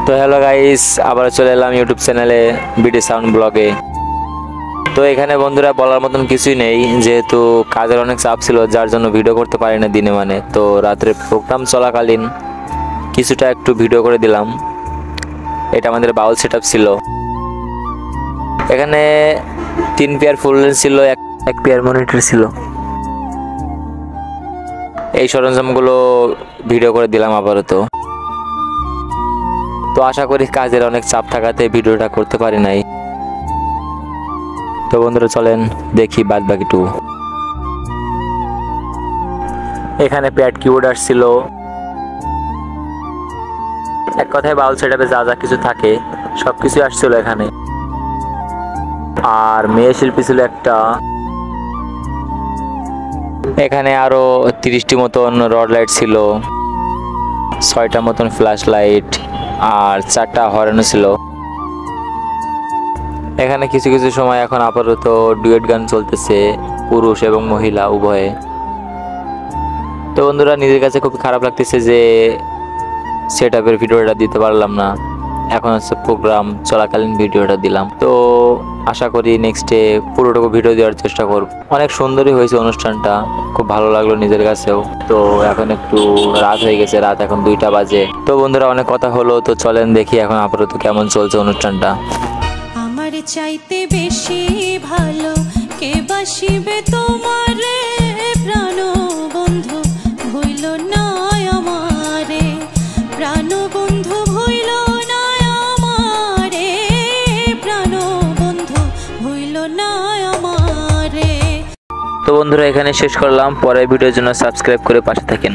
তো hello guys, আবার চলে এলাম ইউটিউব চ্যানেলে বিডি সাউন্ড ব্লগে। তো এখানে বন্ধুরা বলার মতন কিছুই নেই, যেহেতু কাজের অনেক চাপ ছিল, যার জন্য ভিডিও করতে পারি না দিনে মানে। তো রাত্রে প্রোগ্রাম চলাকালীন কিছুটা একটু ভিডিও করে দিলাম। এটা আমাদের বাউল সেট ছিল। এখানে 3 পেয়ার ফুল লেন্স ছিল, এক পেয়ার মনিটর ছিল। এই সরঞ্জামগুলো ভিডিও করে দিলাম আপাতত। তো আশা করি কাজের অনেক চাপ থাকাতে ভিডিওটা করতে পারি নাই। তো বন্ধুরা চলেন দেখি বাদ বাকিটু। এখানে প্যাড কিবোর্ড আসছিল। এক কথায় বাউল সেটআপে যা যা কিছু থাকে সবকিছু আসছিল এখানে। আর মেয়ে শিল্পী ছিল একটা। এখানে আরো 30টি মতন রড লাইট ছিল, 6টা মতন ফ্ল্যাশ লাইট আর 4টা হর্নও ছিল। এখানে কিছু কিছু সময় এখন আপাতত ডুয়েট গান চলতেছে, পুরুষ এবং মহিলা উভয়ে। তো বন্ধুরা নিজের কাছে খুব খারাপ লাগতেছে যে সেটআপের ভিডিওটা দিতে পারলাম না। এখন হচ্ছে প্রোগ্রাম চলাকালীন ভিডিওটা দিলাম। তো আশা করি নেক্সটে পুরোটুকু ভিডিও দেওয়ার চেষ্টা করব। অনেক সুন্দরই হয়েছে অনুষ্ঠানটা, খুব ভালো লাগলো নিজের কাছেও। তো এখন একটু রাত হয়ে গেছে, রাত এখন 2টা বাজে। তো বন্ধুরা অনেক কথা হলো, তো চলেন দেখি এখন আপাতত কেমন চলছে অনুষ্ঠানটা। আমার চাইতে বেশি ভালো কে বাসিবে তোমারে প্রাণ বন্ধু ভইল না আমারে, প্রাণ বন্ধু ভইল না আমারে, প্রাণ বন্ধু ভইল না আমারে। তো বন্ধুরা এখানে শেষ করলাম। পরের ভিডিওর জন্য সাবস্ক্রাইব করে পাশে থাকেন।